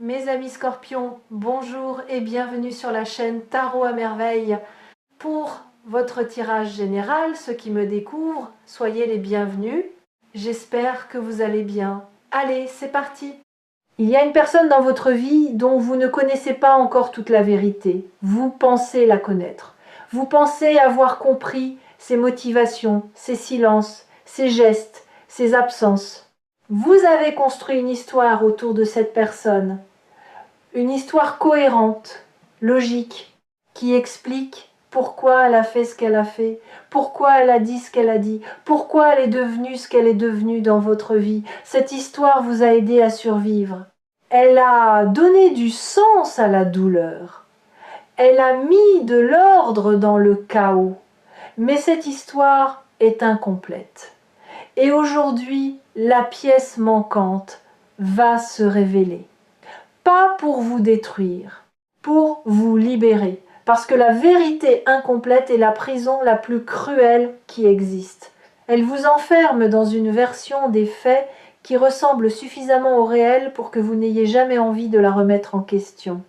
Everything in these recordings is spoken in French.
Mes amis scorpions, bonjour et bienvenue sur la chaîne Tarot à merveille. Pour votre tirage général, ceux qui me découvrent, soyez les bienvenus. J'espère que vous allez bien. Allez, c'est parti. Il y a une personne dans votre vie dont vous ne connaissez pas encore toute la vérité. Vous pensez la connaître. Vous pensez avoir compris ses motivations, ses silences, ses gestes, ses absences. Vous avez construit une histoire autour de cette personne. Une histoire cohérente, logique, qui explique pourquoi elle a fait ce qu'elle a fait, pourquoi elle a dit ce qu'elle a dit, pourquoi elle est devenue ce qu'elle est devenue dans votre vie. Cette histoire vous a aidé à survivre. Elle a donné du sens à la douleur. Elle a mis de l'ordre dans le chaos. Mais cette histoire est incomplète. Et aujourd'hui, la pièce manquante va se révéler. Pas pour vous détruire, pour vous libérer. Parce que la vérité incomplète est la prison la plus cruelle qui existe. Elle vous enferme dans une version des faits qui ressemble suffisamment au réel pour que vous n'ayez jamais envie de la remettre en question.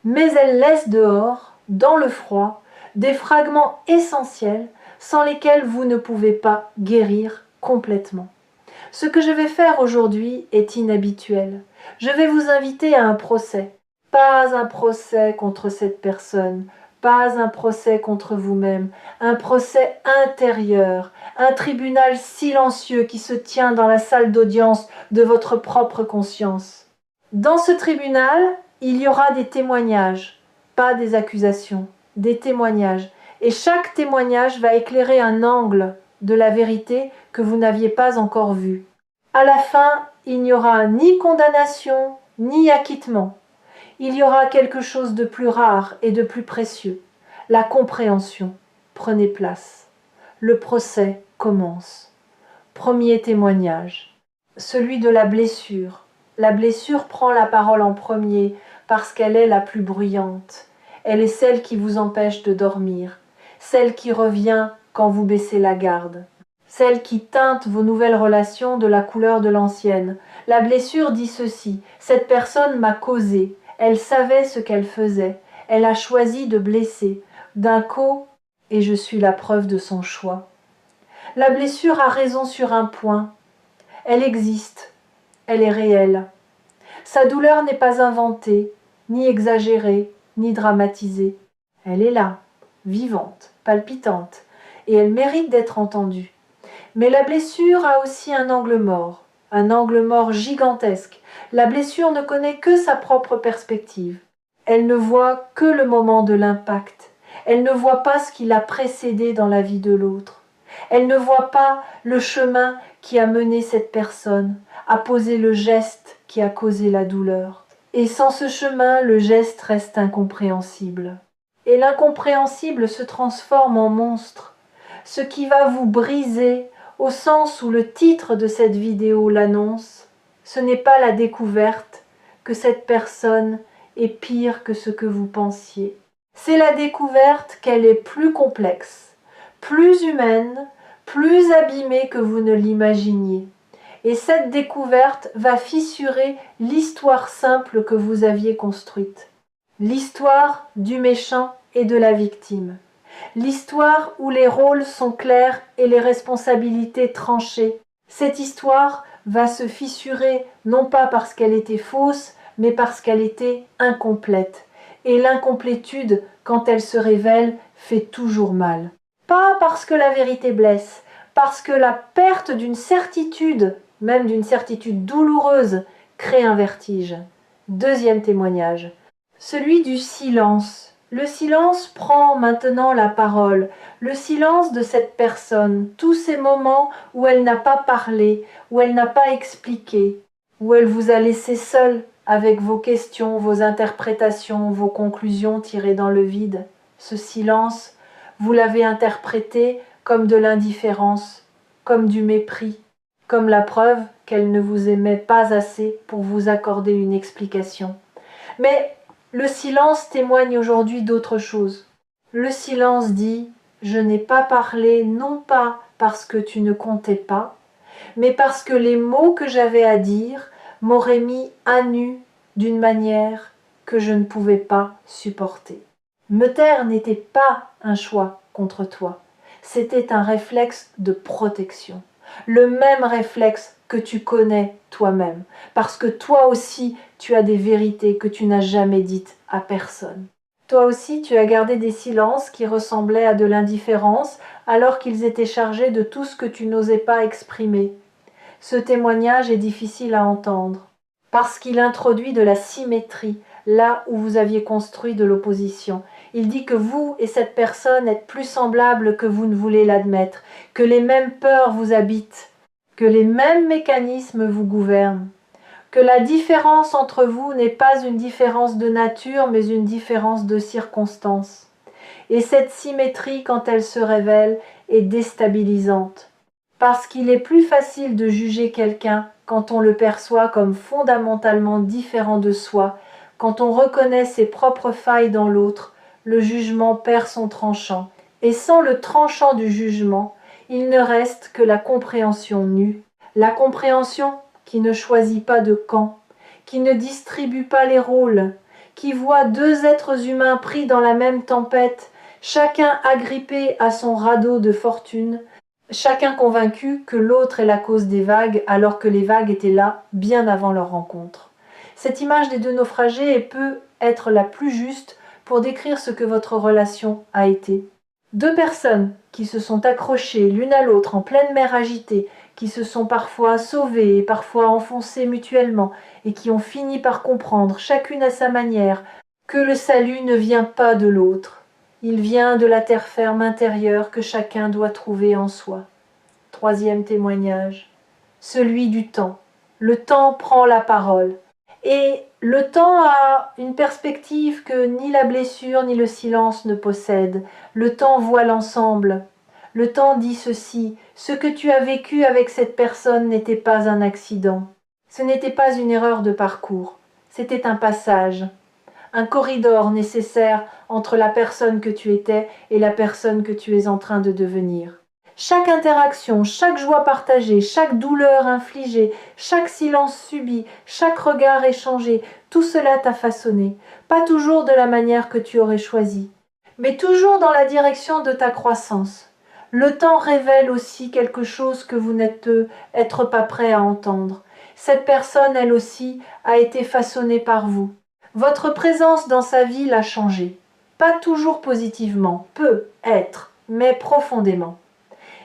Mais elle laisse dehors, dans le froid, des fragments essentiels sans lesquels vous ne pouvez pas guérir complètement. Ce que je vais faire aujourd'hui est inhabituel. Je vais vous inviter à un procès. Pas un procès contre cette personne, pas un procès contre vous-même, un procès intérieur, un tribunal silencieux qui se tient dans la salle d'audience de votre propre conscience. Dans ce tribunal, il y aura des témoignages, pas des accusations, des témoignages. Et chaque témoignage va éclairer un angle de la vérité que vous n'aviez pas encore vu. À la fin, il n'y aura ni condamnation, ni acquittement. Il y aura quelque chose de plus rare et de plus précieux. La compréhension. Prenez place. Le procès commence. Premier témoignage. Celui de la blessure. La blessure prend la parole en premier parce qu'elle est la plus bruyante. Elle est celle qui vous empêche de dormir. Celle qui revient quand vous baissez la garde. Celle qui teinte vos nouvelles relations de la couleur de l'ancienne. La blessure dit ceci: cette personne m'a causé, elle savait ce qu'elle faisait, elle a choisi de blesser, d'un coup, et je suis la preuve de son choix. La blessure a raison sur un point, elle existe, elle est réelle. Sa douleur n'est pas inventée, ni exagérée, ni dramatisée. Elle est là, vivante, palpitante, et elle mérite d'être entendue. Mais la blessure a aussi un angle mort gigantesque. La blessure ne connaît que sa propre perspective. Elle ne voit que le moment de l'impact. Elle ne voit pas ce qui l'a précédé dans la vie de l'autre. Elle ne voit pas le chemin qui a mené cette personne, a posé le geste qui a causé la douleur. Et sans ce chemin, le geste reste incompréhensible. Et l'incompréhensible se transforme en monstre, ce qui va vous briser, au sens où le titre de cette vidéo l'annonce. Ce n'est pas la découverte que cette personne est pire que ce que vous pensiez. C'est la découverte qu'elle est plus complexe, plus humaine, plus abîmée que vous ne l'imaginiez. Et cette découverte va fissurer l'histoire simple que vous aviez construite. L'histoire du méchant et de la victime. L'histoire où les rôles sont clairs et les responsabilités tranchées. Cette histoire va se fissurer non pas parce qu'elle était fausse, mais parce qu'elle était incomplète. Et l'incomplétude, quand elle se révèle, fait toujours mal. Pas parce que la vérité blesse, parce que la perte d'une certitude, même d'une certitude douloureuse, crée un vertige. Deuxième témoignage, celui du silence. Le silence prend maintenant la parole, le silence de cette personne, tous ces moments où elle n'a pas parlé, où elle n'a pas expliqué, où elle vous a laissé seul avec vos questions, vos interprétations, vos conclusions tirées dans le vide. Ce silence, vous l'avez interprété comme de l'indifférence, comme du mépris, comme la preuve qu'elle ne vous aimait pas assez pour vous accorder une explication. Mais le silence témoigne aujourd'hui d'autre chose. Le silence dit « Je n'ai pas parlé non pas parce que tu ne comptais pas, mais parce que les mots que j'avais à dire m'auraient mis à nu d'une manière que je ne pouvais pas supporter. Me taire n'était pas un choix contre toi, c'était un réflexe de protection. Le même réflexe que tu connais toi-même, parce que toi aussi tu as des vérités que tu n'as jamais dites à personne. Toi aussi tu as gardé des silences qui ressemblaient à de l'indifférence alors qu'ils étaient chargés de tout ce que tu n'osais pas exprimer. Ce témoignage est difficile à entendre, parce qu'il introduit de la symétrie là où vous aviez construit de l'opposition. Il dit que vous et cette personne êtes plus semblables que vous ne voulez l'admettre, que les mêmes peurs vous habitent, que les mêmes mécanismes vous gouvernent, que la différence entre vous n'est pas une différence de nature, mais une différence de circonstances. Et cette symétrie, quand elle se révèle, est déstabilisante. Parce qu'il est plus facile de juger quelqu'un quand on le perçoit comme fondamentalement différent de soi, quand on reconnaît ses propres failles dans l'autre, le jugement perd son tranchant. Et sans le tranchant du jugement, il ne reste que la compréhension nue. La compréhension qui ne choisit pas de camp, qui ne distribue pas les rôles, qui voit deux êtres humains pris dans la même tempête, chacun agrippé à son radeau de fortune, chacun convaincu que l'autre est la cause des vagues alors que les vagues étaient là bien avant leur rencontre. Cette image des deux naufragés peut être la plus juste pour décrire ce que votre relation a été. Deux personnes qui se sont accrochées l'une à l'autre en pleine mer agitée, qui se sont parfois sauvées et parfois enfoncées mutuellement, et qui ont fini par comprendre, chacune à sa manière, que le salut ne vient pas de l'autre. Il vient de la terre ferme intérieure que chacun doit trouver en soi. Troisième témoignage, celui du temps. Le temps prend la parole. Et le temps a une perspective que ni la blessure ni le silence ne possèdent. Le temps voit l'ensemble. Le temps dit ceci, ce que tu as vécu avec cette personne n'était pas un accident. Ce n'était pas une erreur de parcours. C'était un passage, un corridor nécessaire entre la personne que tu étais et la personne que tu es en train de devenir. Chaque interaction, chaque joie partagée, chaque douleur infligée, chaque silence subi, chaque regard échangé, tout cela t'a façonné, pas toujours de la manière que tu aurais choisi, mais toujours dans la direction de ta croissance. Le temps révèle aussi quelque chose que vous n'êtes être pas prêt à entendre. Cette personne, elle aussi, a été façonnée par vous. Votre présence dans sa vie l'a changée. Pas toujours positivement, peut être, mais profondément.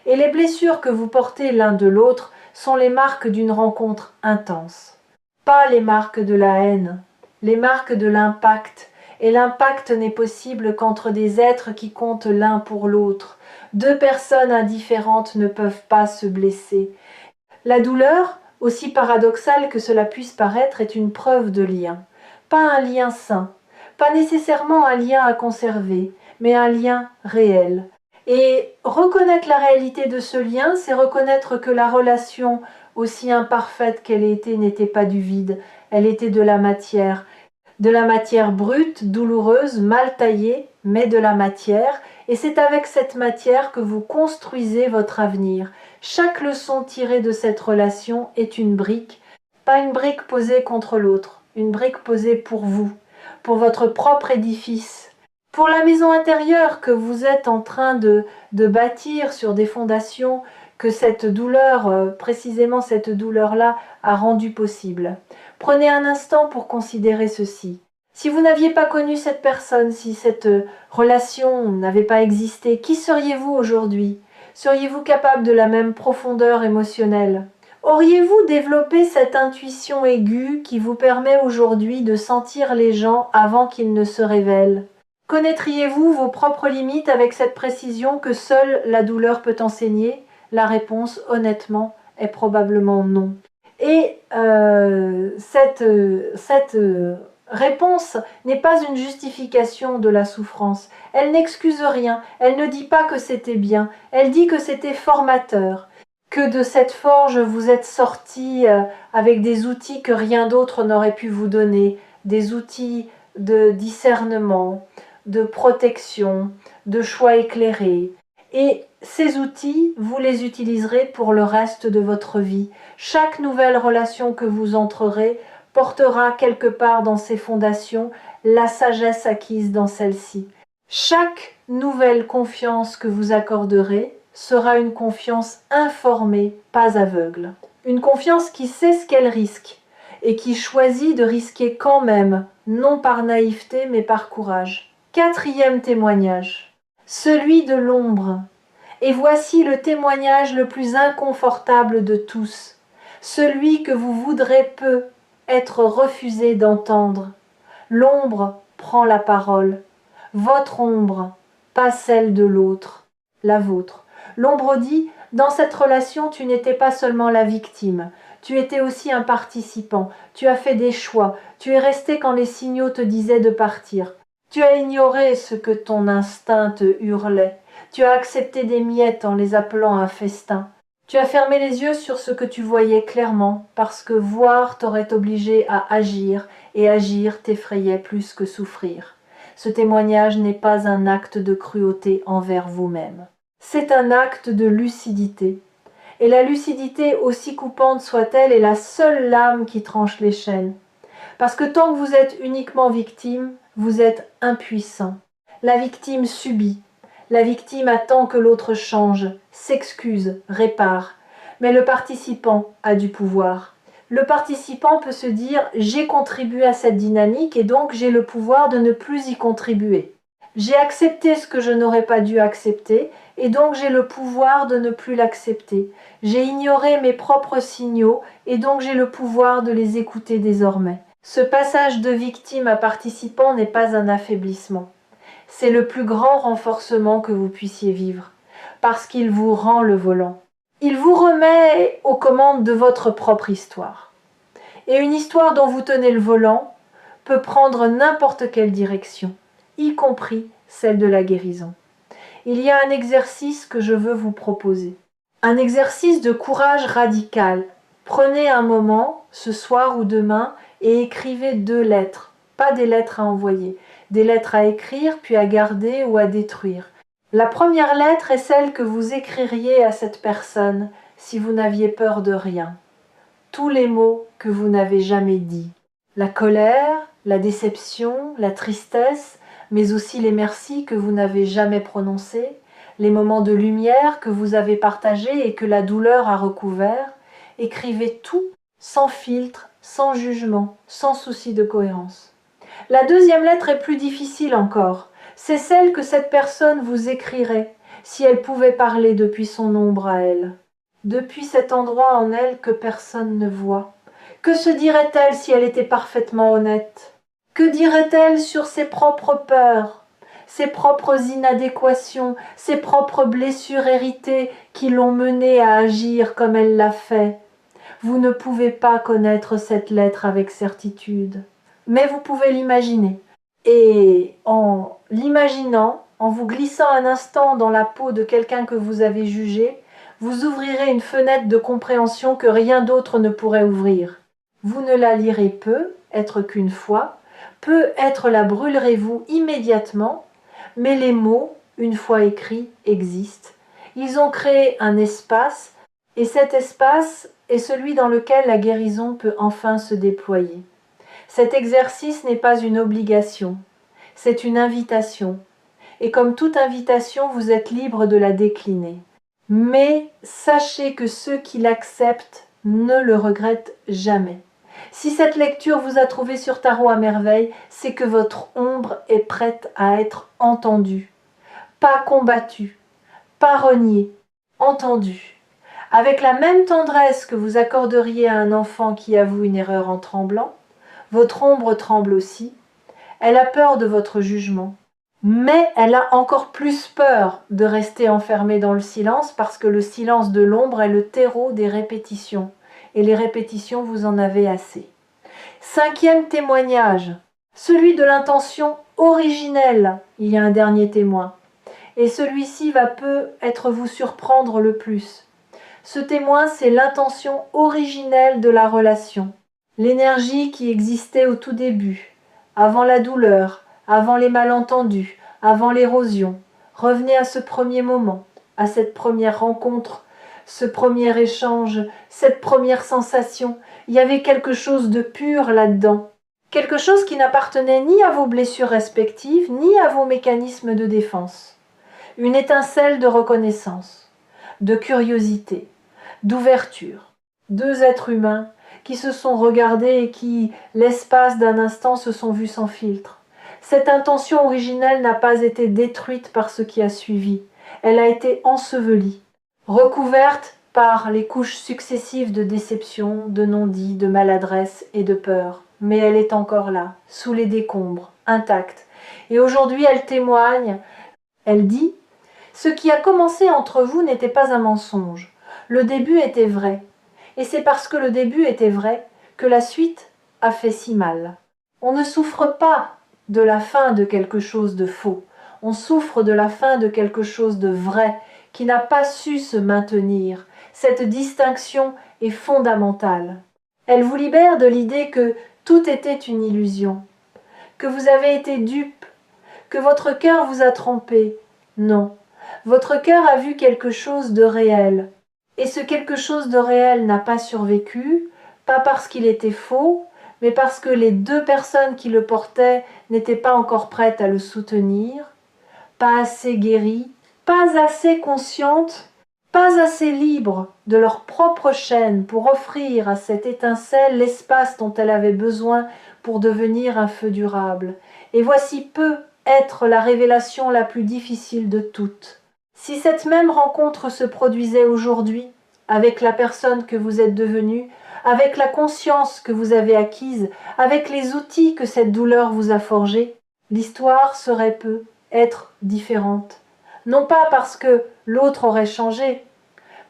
Et les blessures que vous portez l'un de l'autre sont les marques d'une rencontre intense. Pas les marques de la haine, les marques de l'impact. Et l'impact n'est possible qu'entre des êtres qui comptent l'un pour l'autre. Deux personnes indifférentes ne peuvent pas se blesser. La douleur, aussi paradoxale que cela puisse paraître, est une preuve de lien. Pas un lien sain, pas nécessairement un lien à conserver, mais un lien réel. Et reconnaître la réalité de ce lien, c'est reconnaître que la relation, aussi imparfaite qu'elle ait été, n'était pas du vide, elle était de la matière brute, douloureuse, mal taillée, mais de la matière, et c'est avec cette matière que vous construisez votre avenir. Chaque leçon tirée de cette relation est une brique, pas une brique posée contre l'autre, une brique posée pour vous, pour votre propre édifice, pour la maison intérieure que vous êtes en train de bâtir sur des fondations que cette douleur, précisément cette douleur-là, a rendu possible. Prenez un instant pour considérer ceci. Si vous n'aviez pas connu cette personne, si cette relation n'avait pas existé, qui seriez-vous aujourd'hui? Seriez-vous capable de la même profondeur émotionnelle? Auriez-vous développé cette intuition aiguë qui vous permet aujourd'hui de sentir les gens avant qu'ils ne se révèlent? Connaîtriez-vous vos propres limites avec cette précision que seule la douleur peut enseigner? La réponse, honnêtement, est probablement non. Et cette réponse n'est pas une justification de la souffrance. Elle n'excuse rien, elle ne dit pas que c'était bien, elle dit que c'était formateur, que de cette forge vous êtes sortis avec des outils que rien d'autre n'aurait pu vous donner, des outils de discernement, de protection, de choix éclairés. Et ces outils, vous les utiliserez pour le reste de votre vie. Chaque nouvelle relation que vous entrerez portera quelque part dans ses fondations la sagesse acquise dans celle-ci. Chaque nouvelle confiance que vous accorderez sera une confiance informée, pas aveugle. Une confiance qui sait ce qu'elle risque et qui choisit de risquer quand même, non par naïveté mais par courage. Quatrième témoignage, celui de l'ombre. Et voici le témoignage le plus inconfortable de tous, celui que vous voudrez peu être refusé d'entendre. L'ombre prend la parole. Votre ombre, pas celle de l'autre, la vôtre. L'ombre dit, dans cette relation, tu n'étais pas seulement la victime, tu étais aussi un participant, tu as fait des choix, tu es resté quand les signaux te disaient de partir. Tu as ignoré ce que ton instinct te hurlait, tu as accepté des miettes en les appelant un festin. Tu as fermé les yeux sur ce que tu voyais clairement, parce que voir t'aurait obligé à agir, et agir t'effrayait plus que souffrir. Ce témoignage n'est pas un acte de cruauté envers vous-même. C'est un acte de lucidité. Et la lucidité, aussi coupante soit-elle, est la seule lame qui tranche les chaînes. Parce que tant que vous êtes uniquement victime, vous êtes impuissant. La victime subit. La victime attend que l'autre change, s'excuse, répare. Mais le participant a du pouvoir. Le participant peut se dire « j'ai contribué à cette dynamique et donc j'ai le pouvoir de ne plus y contribuer. J'ai accepté ce que je n'aurais pas dû accepter et donc j'ai le pouvoir de ne plus l'accepter. J'ai ignoré mes propres signaux et donc j'ai le pouvoir de les écouter désormais. » Ce passage de victime à participant n'est pas un affaiblissement. C'est le plus grand renforcement que vous puissiez vivre, parce qu'il vous rend le volant. Il vous remet aux commandes de votre propre histoire. Et une histoire dont vous tenez le volant peut prendre n'importe quelle direction, y compris celle de la guérison. Il y a un exercice que je veux vous proposer. Un exercice de courage radical. Prenez un moment, ce soir ou demain, et écrivez 2 lettres. Pas des lettres à envoyer, des lettres à écrire puis à garder ou à détruire. La première lettre est celle que vous écririez à cette personne si vous n'aviez peur de rien. Tous les mots que vous n'avez jamais dits. La colère, la déception, la tristesse, mais aussi les merci que vous n'avez jamais prononcés, les moments de lumière que vous avez partagés et que la douleur a recouverts. Écrivez tout, sans filtre, sans jugement, sans souci de cohérence. La deuxième lettre est plus difficile encore. C'est celle que cette personne vous écrirait si elle pouvait parler depuis son ombre à elle. Depuis cet endroit en elle que personne ne voit. Que se dirait-elle si elle était parfaitement honnête? Que dirait-elle sur ses propres peurs, ses propres inadéquations, ses propres blessures héritées qui l'ont menée à agir comme elle l'a fait? Vous ne pouvez pas connaître cette lettre avec certitude, mais vous pouvez l'imaginer. Et en l'imaginant, en vous glissant un instant dans la peau de quelqu'un que vous avez jugé, vous ouvrirez une fenêtre de compréhension que rien d'autre ne pourrait ouvrir. Vous ne la lirez peu, être qu'une fois, peut-être la brûlerez-vous immédiatement, mais les mots, une fois écrits, existent. Ils ont créé un espace, et cet espace est celui dans lequel la guérison peut enfin se déployer. Cet exercice n'est pas une obligation, c'est une invitation. Et comme toute invitation, vous êtes libre de la décliner. Mais sachez que ceux qui l'acceptent ne le regrettent jamais. Si cette lecture vous a trouvé sur Tarot à merveille, c'est que votre ombre est prête à être entendue. Pas combattue, pas reniée, entendue. Avec la même tendresse que vous accorderiez à un enfant qui avoue une erreur en tremblant, votre ombre tremble aussi. Elle a peur de votre jugement. Mais elle a encore plus peur de rester enfermée dans le silence parce que le silence de l'ombre est le terreau des répétitions. Et les répétitions, vous en avez assez. 5e témoignage, celui de l'intention originelle. Il y a un dernier témoin. Et celui-ci va peut-être vous surprendre le plus. Ce témoin, c'est l'intention originelle de la relation. L'énergie qui existait au tout début, avant la douleur, avant les malentendus, avant l'érosion. Revenez à ce premier moment, à cette première rencontre ce premier échange, cette première sensation. Il y avait quelque chose de pur là-dedans. Quelque chose qui n'appartenait ni à vos blessures respectives, ni à vos mécanismes de défense. Une étincelle de reconnaissance, de curiosité, d'ouverture. Deux êtres humains qui se sont regardés et qui, l'espace d'un instant, se sont vus sans filtre. Cette intention originelle n'a pas été détruite par ce qui a suivi. Elle a été ensevelie, recouverte par les couches successives de déception, de non-dit, de maladresse et de peur. Mais elle est encore là, sous les décombres, intacte. Et aujourd'hui, elle témoigne, elle dit « Ce qui a commencé entre vous n'était pas un mensonge. Le début était vrai. Et c'est parce que le début était vrai que la suite a fait si mal. On ne souffre pas de la fin de quelque chose de faux. On souffre de la fin de quelque chose de vrai qui n'a pas su se maintenir. Cette distinction est fondamentale. Elle vous libère de l'idée que tout était une illusion, que vous avez été dupe, que votre cœur vous a trompé. Non, votre cœur a vu quelque chose de réel. Et ce quelque chose de réel n'a pas survécu, pas parce qu'il était faux, mais parce que les deux personnes qui le portaient n'étaient pas encore prêtes à le soutenir, pas assez guéries, pas assez conscientes, pas assez libres de leur propre chaîne pour offrir à cette étincelle l'espace dont elle avait besoin pour devenir un feu durable. Et voici peut être la révélation la plus difficile de toutes. Si cette même rencontre se produisait aujourd'hui, avec la personne que vous êtes devenue, avec la conscience que vous avez acquise, avec les outils que cette douleur vous a forgés, l'histoire serait peut être différente. Non pas parce que l'autre aurait changé,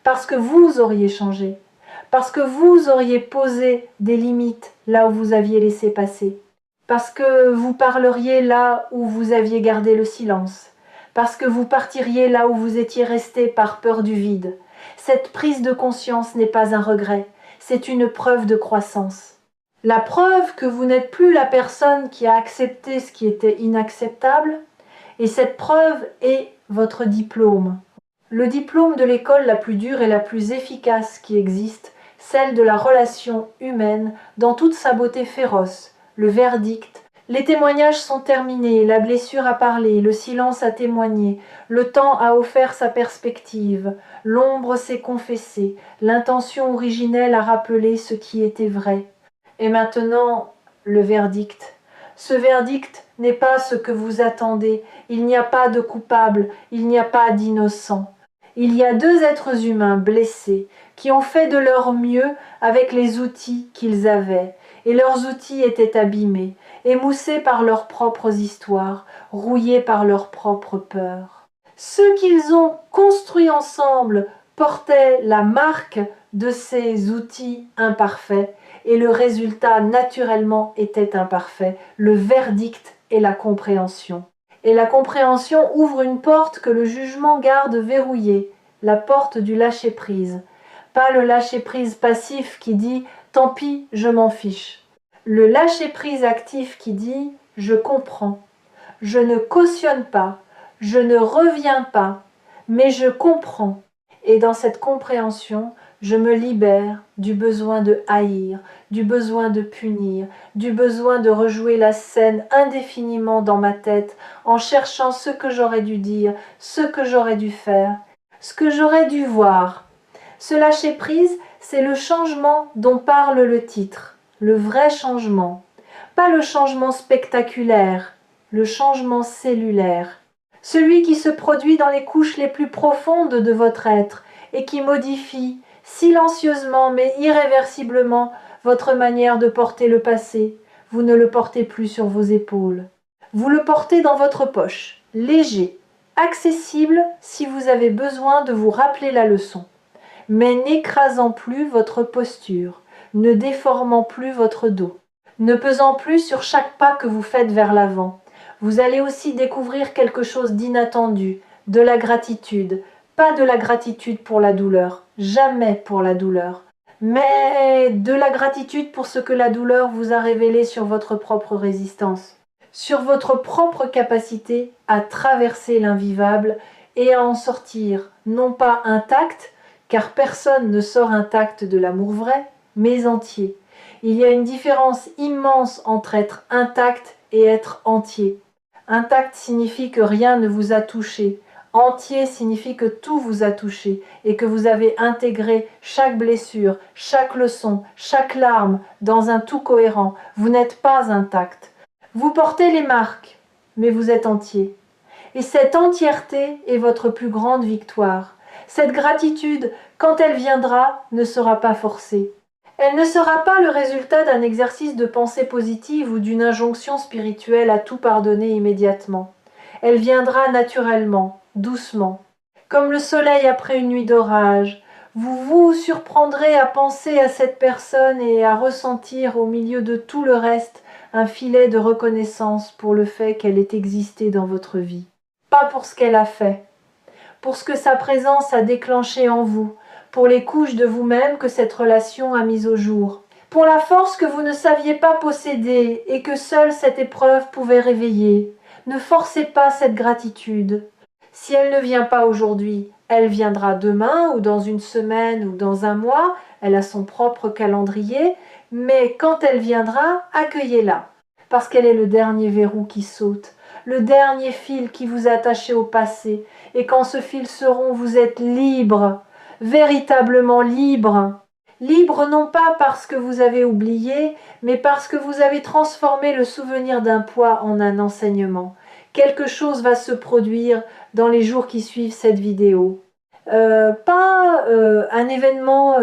parce que vous auriez changé, parce que vous auriez posé des limites là où vous aviez laissé passer, parce que vous parleriez là où vous aviez gardé le silence, parce que vous partiriez là où vous étiez resté par peur du vide. Cette prise de conscience n'est pas un regret, c'est une preuve de croissance. La preuve que vous n'êtes plus la personne qui a accepté ce qui était inacceptable, et cette preuve est votre diplôme. Le diplôme de l'école la plus dure et la plus efficace qui existe, celle de la relation humaine dans toute sa beauté féroce, le verdict. Les témoignages sont terminés, la blessure a parlé, le silence a témoigné, le temps a offert sa perspective, l'ombre s'est confessée, l'intention originelle a rappelé ce qui était vrai. Et maintenant, le verdict. Ce verdict n'est pas ce que vous attendez, il n'y a pas de coupable, il n'y a pas d'innocent. Il y a deux êtres humains blessés qui ont fait de leur mieux avec les outils qu'ils avaient, et leurs outils étaient abîmés, émoussés par leurs propres histoires, rouillés par leurs propres peurs. Ceux qu'ils ont construits ensemble portaient la marque de ces outils imparfaits, et le résultat naturellement était imparfait, le verdict et la compréhension. Et la compréhension ouvre une porte que le jugement garde verrouillée, la porte du lâcher-prise. Pas le lâcher-prise passif qui dit « tant pis, je m'en fiche ». Le lâcher-prise actif qui dit « je comprends ». Je ne cautionne pas, je ne reviens pas, mais je comprends. Et dans cette compréhension, je me libère du besoin de haïr, du besoin de punir, du besoin de rejouer la scène indéfiniment dans ma tête en cherchant ce que j'aurais dû dire, ce que j'aurais dû faire, ce que j'aurais dû voir. Ce lâcher-prise, c'est le changement dont parle le titre, le vrai changement. Pas le changement spectaculaire, le changement cellulaire. Celui qui se produit dans les couches les plus profondes de votre être et qui modifie, silencieusement mais irréversiblement, votre manière de porter le passé. Vous ne le portez plus sur vos épaules. Vous le portez dans votre poche, léger, accessible si vous avez besoin de vous rappeler la leçon, mais n'écrasant plus votre posture, ne déformant plus votre dos, ne pesant plus sur chaque pas que vous faites vers l'avant. Vous allez aussi découvrir quelque chose d'inattendu, de la gratitude, pas de la gratitude pour la douleur, jamais pour la douleur, mais de la gratitude pour ce que la douleur vous a révélé sur votre propre résistance, sur votre propre capacité à traverser l'invivable et à en sortir, non pas intact, car personne ne sort intact de l'amour vrai, mais entier. Il y a une différence immense entre être intact et être entier. Intact signifie que rien ne vous a touché. Entier signifie que tout vous a touché et que vous avez intégré chaque blessure, chaque leçon, chaque larme dans un tout cohérent. Vous n'êtes pas intact. Vous portez les marques, mais vous êtes entier. Et cette entièreté est votre plus grande victoire. Cette gratitude, quand elle viendra, ne sera pas forcée. Elle ne sera pas le résultat d'un exercice de pensée positive ou d'une injonction spirituelle à tout pardonner immédiatement. Elle viendra naturellement, doucement. Comme le soleil après une nuit d'orage, vous vous surprendrez à penser à cette personne et à ressentir au milieu de tout le reste un filet de reconnaissance pour le fait qu'elle ait existé dans votre vie. Pas pour ce qu'elle a fait, pour ce que sa présence a déclenché en vous, pour les couches de vous-même que cette relation a mises au jour, pour la force que vous ne saviez pas posséder et que seule cette épreuve pouvait réveiller. Ne forcez pas cette gratitude. Si elle ne vient pas aujourd'hui, elle viendra demain ou dans une semaine ou dans un mois, elle a son propre calendrier, mais quand elle viendra, accueillez-la, parce qu'elle est le dernier verrou qui saute, le dernier fil qui vous attachait au passé, et quand ce fil se rompt, vous êtes libre, véritablement libre. Libre non pas parce que vous avez oublié, mais parce que vous avez transformé le souvenir d'un poids en un enseignement. Quelque chose va se produire dans les jours qui suivent cette vidéo. Pas un événement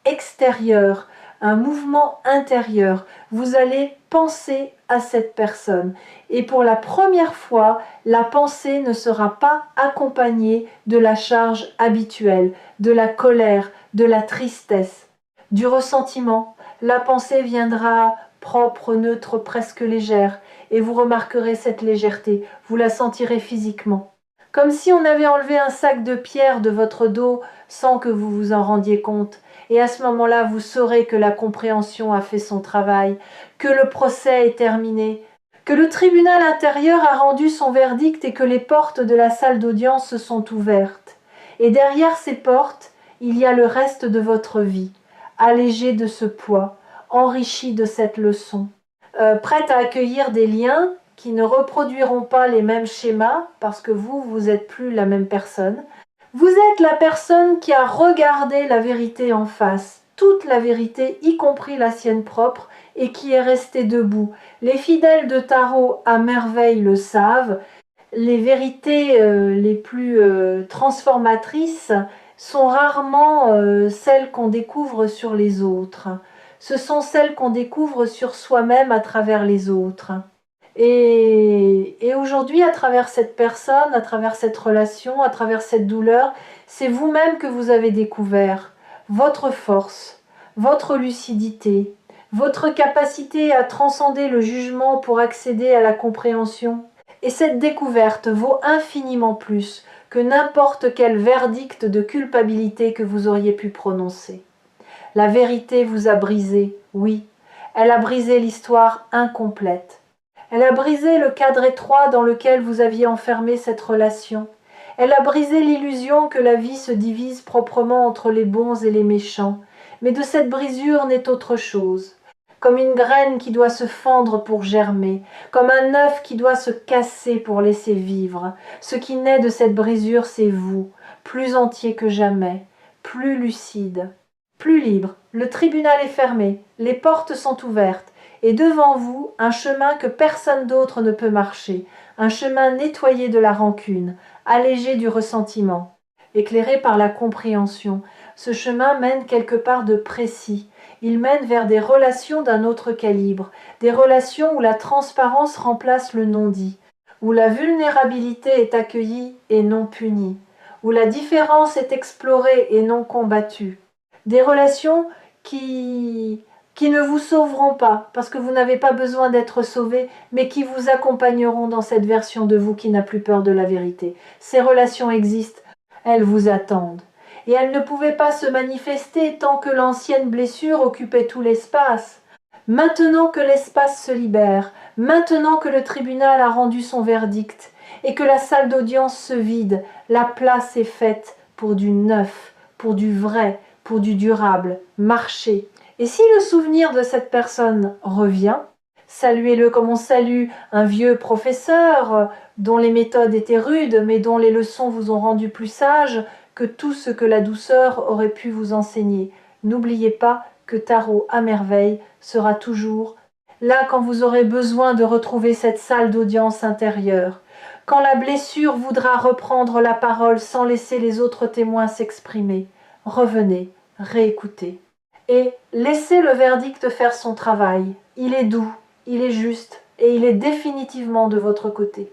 extérieur, un mouvement intérieur. Vous allez penser à cette personne. Et pour la première fois, la pensée ne sera pas accompagnée de la charge habituelle, de la colère, de la tristesse, du ressentiment. La pensée viendra propre, neutre, presque légère, et vous remarquerez cette légèreté, vous la sentirez physiquement. Comme si on avait enlevé un sac de pierre de votre dos sans que vous vous en rendiez compte. Et à ce moment-là, vous saurez que la compréhension a fait son travail, que le procès est terminé, que le tribunal intérieur a rendu son verdict et que les portes de la salle d'audience se sont ouvertes. Et derrière ces portes, il y a le reste de votre vie, allégé de ce poids, enrichi de cette leçon, prête à accueillir des liens qui ne reproduiront pas les mêmes schémas parce que vous n'êtes plus la même personne. Vous êtes la personne qui a regardé la vérité en face, toute la vérité, y compris la sienne propre, et qui est restée debout. Les fidèles de tarot à merveille le savent. Les vérités les plus transformatrices sont rarement celles qu'on découvre sur les autres. Ce sont celles qu'on découvre sur soi-même à travers les autres. Et aujourd'hui, à travers cette personne, à travers cette relation, à travers cette douleur, c'est vous-même que vous avez découvert votre force, votre lucidité, votre capacité à transcender le jugement pour accéder à la compréhension. Et cette découverte vaut infiniment plus que n'importe quel verdict de culpabilité que vous auriez pu prononcer. La vérité vous a brisé, oui, elle a brisé l'histoire incomplète. Elle a brisé le cadre étroit dans lequel vous aviez enfermé cette relation. Elle a brisé l'illusion que la vie se divise proprement entre les bons et les méchants. Mais de cette brisure naît autre chose. Comme une graine qui doit se fendre pour germer, comme un œuf qui doit se casser pour laisser vivre. Ce qui naît de cette brisure, c'est vous, plus entier que jamais, plus lucide, plus libre. Le tribunal est fermé, les portes sont ouvertes. Et devant vous, un chemin que personne d'autre ne peut marcher, un chemin nettoyé de la rancune, allégé du ressentiment, éclairé par la compréhension. Ce chemin mène quelque part de précis. Il mène vers des relations d'un autre calibre, des relations où la transparence remplace le non-dit, où la vulnérabilité est accueillie et non punie, où la différence est explorée et non combattue. Des relations qui ne vous sauveront pas, parce que vous n'avez pas besoin d'être sauvé, mais qui vous accompagneront dans cette version de vous qui n'a plus peur de la vérité. Ces relations existent, elles vous attendent. Et elles ne pouvaient pas se manifester tant que l'ancienne blessure occupait tout l'espace. Maintenant que l'espace se libère, maintenant que le tribunal a rendu son verdict, et que la salle d'audience se vide, la place est faite pour du neuf, pour du vrai, pour du durable, marchez. Et si le souvenir de cette personne revient, saluez-le comme on salue un vieux professeur dont les méthodes étaient rudes, mais dont les leçons vous ont rendu plus sage que tout ce que la douceur aurait pu vous enseigner. N'oubliez pas que Tarot à merveille sera toujours là quand vous aurez besoin de retrouver cette salle d'audience intérieure, quand la blessure voudra reprendre la parole sans laisser les autres témoins s'exprimer. Revenez, réécoutez. Et laissez le verdict faire son travail. Il est doux, il est juste et il est définitivement de votre côté.